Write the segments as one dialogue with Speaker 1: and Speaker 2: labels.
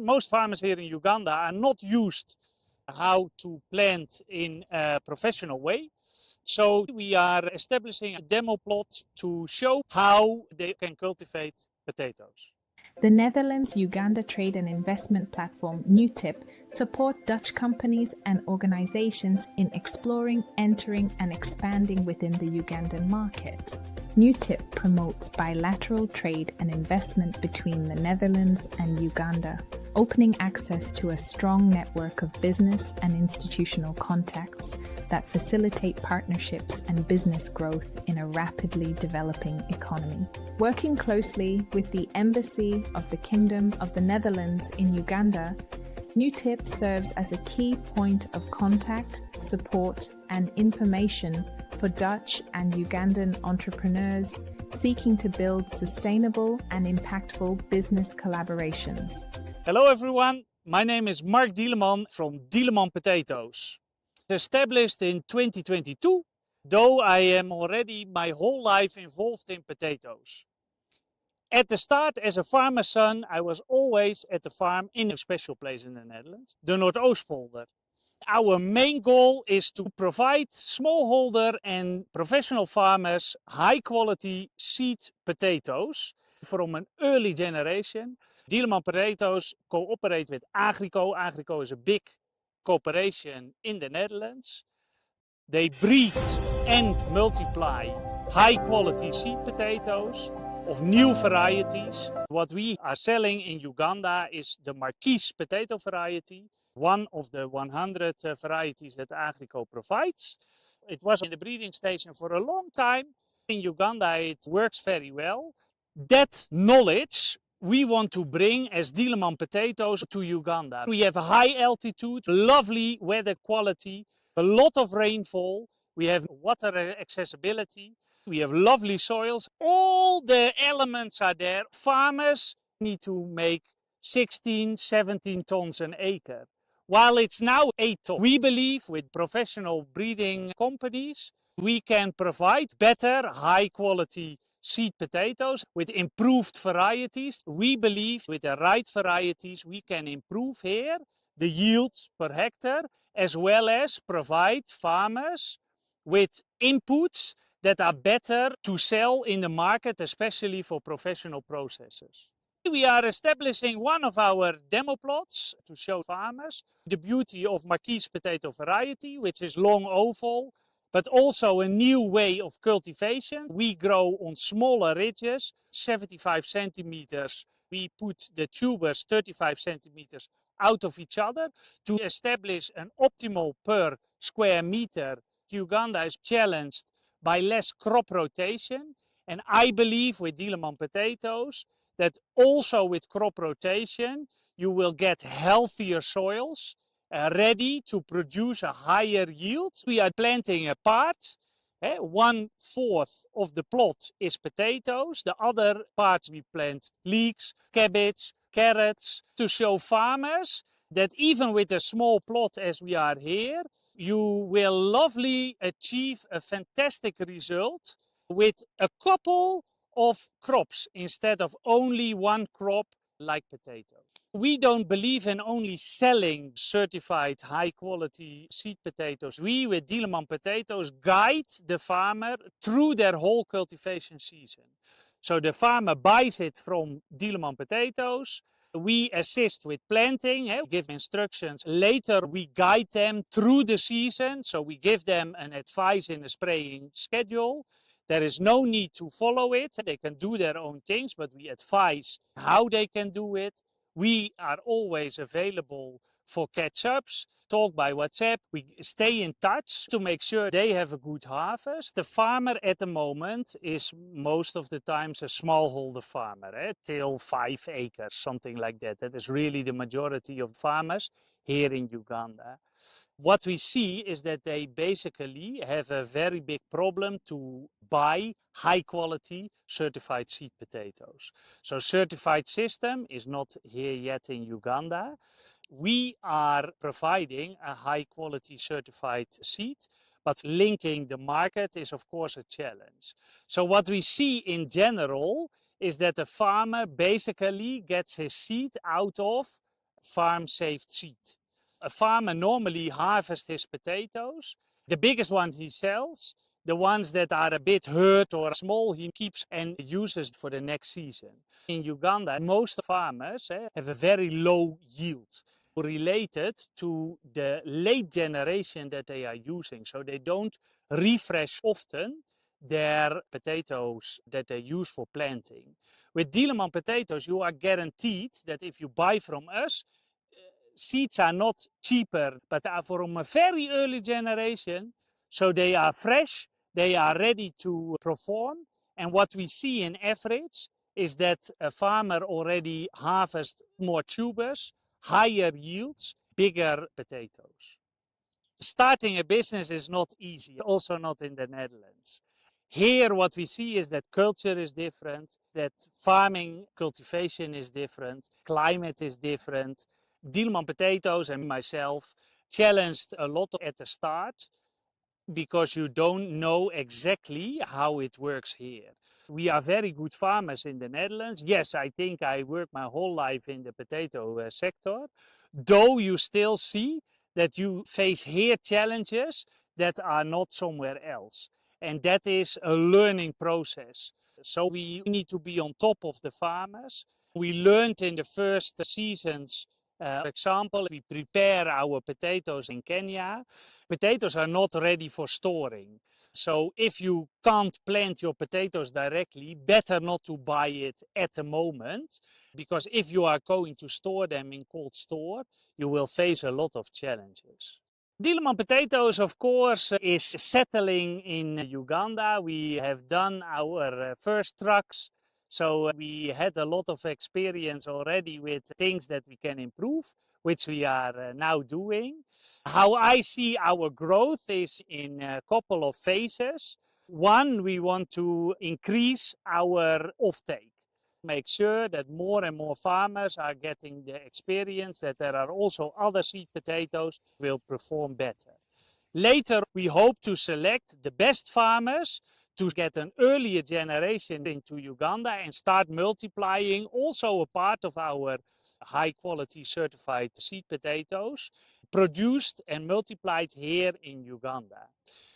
Speaker 1: most farmers here in Uganda are not used how to plant in a professional way. So we are establishing a demo plot to show how they can cultivate potatoes.
Speaker 2: The Netherlands-Uganda trade and investment platform NUTIP support Dutch companies and organizations in exploring, entering and expanding within the Ugandan market. NUTIP promotes bilateral trade and investment between the Netherlands and Uganda, opening access to a strong network of business and institutional contacts that facilitate partnerships and business growth in a rapidly developing economy. Working closely with the Embassy of the Kingdom of the Netherlands in Uganda, NUTIP serves as a key point of contact, support, and information for Dutch and Ugandan entrepreneurs seeking to build sustainable and impactful business collaborations.
Speaker 1: Hello everyone, my name is Mark Dieleman from Dieleman Potatoes. Established in 2022, though I am already my whole life involved in potatoes. At the start, as a farmer's son, I was always at the farm in a special place in the Netherlands, the Noordoostpolder. Our main goal is to provide smallholder and professional farmers high quality seed potatoes from an early generation. Dieleman Potatoes cooperate with Agrico. Agrico is a big corporation in the Netherlands. They breed and multiply high quality seed potatoes of new varieties. What we are selling in Uganda is the Marquise potato variety, one of the 100 varieties that Agrico provides. It was in the breeding station for a long time. In Uganda it works very well. That knowledge we want to bring as Dieleman Potatoes to Uganda. We have a high altitude, lovely weather quality, a lot of rainfall. We have water accessibility. We have lovely soils. All the elements are there. Farmers need to make 16, 17 tons an acre. While it's now 8 tons, we believe with professional breeding companies, we can provide better, high quality seed potatoes with improved varieties. We believe with the right varieties, we can improve here the yield per hectare, as well as provide farmers with inputs that are better to sell in the market, especially for professional processors. We are establishing one of our demo plots to show farmers the beauty of Marquise potato variety, which is long oval, but also a new way of cultivation. We grow on smaller ridges, 75 centimeters. We put the tubers 35 centimeters out of each other to establish an optimal per square meter. Uganda is challenged by less crop rotation, and I believe with Dieleman Potatoes that also with crop rotation you will get healthier soils ready to produce a higher yield. We are planting a part. 1/4 of the plot is potatoes. The other parts we plant leeks, cabbage, carrots, to show farmers that even with a small plot as we are here, you will lovely achieve a fantastic result with a couple of crops instead of only one crop like potatoes. We don't believe in only selling certified high quality seed potatoes. We with Dieleman Potatoes guide the farmer through their whole cultivation season. So the farmer buys it from Dieleman Potatoes. We assist with planting, give instructions. Later we guide them through the season. So we give them an advice in a spraying schedule. There is no need to follow it. They can do their own things, but we advise how they can do it. We are always available for catch-ups, talk by WhatsApp. We stay in touch to make sure they have a good harvest. The farmer at the moment is most of the times a smallholder farmer, till 5 acres, something like that. That is really the majority of farmers here in Uganda. What we see is that they basically have a very big problem to buy high quality certified seed potatoes. So certified system is not here yet in Uganda. We are providing a high quality certified seed, but linking the market is of course a challenge. So what we see in general is that the farmer basically gets his seed out of farm-saved seed. A farmer normally harvests his potatoes. The biggest ones he sells. The ones that are a bit hurt or small he keeps and uses for the next season. In Uganda, most farmers have a very low yield related to the late generation that they are using. So they don't refresh often their potatoes that they use for planting. With Dieleman Potatoes, you are guaranteed that if you buy from us, seeds are not cheaper, but are from a very early generation. So they are fresh, they are ready to perform. And what we see in average is that a farmer already harvests more tubers, higher yields, bigger potatoes. Starting a business is not easy, also not in the Netherlands. Here what we see is that culture is different, that farming cultivation is different, climate is different. Dieleman Potatoes and myself challenged a lot at the start because you don't know exactly how it works here. We are very good farmers in the Netherlands. Yes, I think I worked my whole life in the potato sector, though you still see that you face here challenges that are not somewhere else. And that is a learning process. So we need to be on top of the farmers. We learned in the first seasons, for example, we prepare our potatoes in Kenya. Potatoes are not ready for storing. So if you can't plant your potatoes directly, better not to buy it at the moment, because if you are going to store them in cold store, you will face a lot of challenges. Dieleman Potatoes, of course, is settling in Uganda. We have done our first trucks. So we had a lot of experience already with things that we can improve, which we are now doing. How I see our growth is in a couple of phases. One, we want to increase our offtake. Make sure that more and more farmers are getting the experience that there are also other seed potatoes will perform better. Later, we hope to select the best farmers to get an earlier generation into Uganda and start multiplying, also a part of our high quality certified seed potatoes produced and multiplied here in Uganda.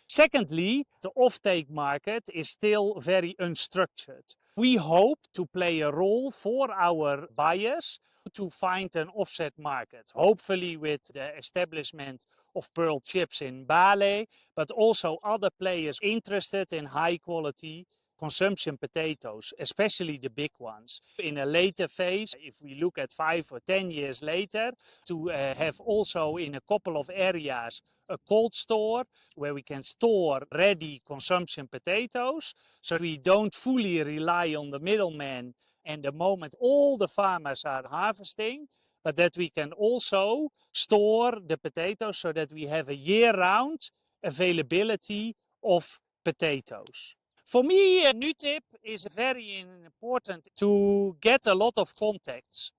Speaker 1: Secondly, the offtake market is still very unstructured. We hope to play a role for our buyers to find an offset market, hopefully with the establishment of Pearl Chips in Bale, but also other players interested in high quality consumption potatoes, especially the big ones. In a later phase, if we look at 5 or 10 years later, to have also in a couple of areas a cold store where we can store ready consumption potatoes, so we don't fully rely on the middleman and the moment all the farmers are harvesting, but that we can also store the potatoes so that we have a year-round availability of potatoes. For me, NUTIP is very important to get a lot of contacts.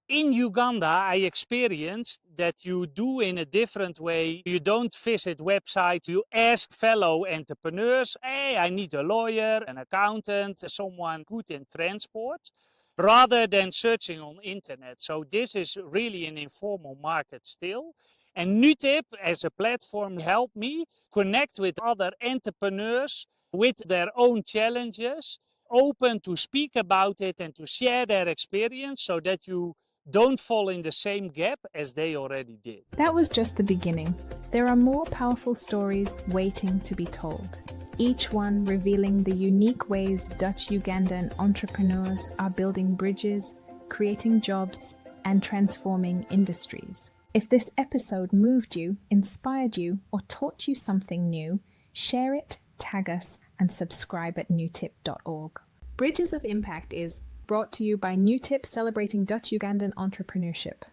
Speaker 1: In Uganda, I experienced that you do in a different way. You don't visit websites, you ask fellow entrepreneurs, hey, I need a lawyer, an accountant, someone good in transport, rather than searching on internet. So this is really an informal market still. And NUTIP as a platform helped me connect with other entrepreneurs with their own challenges, open to speak about it and to share their experience so that you don't fall in the same gap as they already did.
Speaker 2: That was just the beginning. There are more powerful stories waiting to be told, each one revealing the unique ways Dutch-Ugandan entrepreneurs are building bridges, creating jobs, and transforming industries. If this episode moved you, inspired you, or taught you something new, share it, tag us, and subscribe at nutip.org. Bridges of Impact is brought to you by NUTIP, celebrating Dutch-Ugandan entrepreneurship.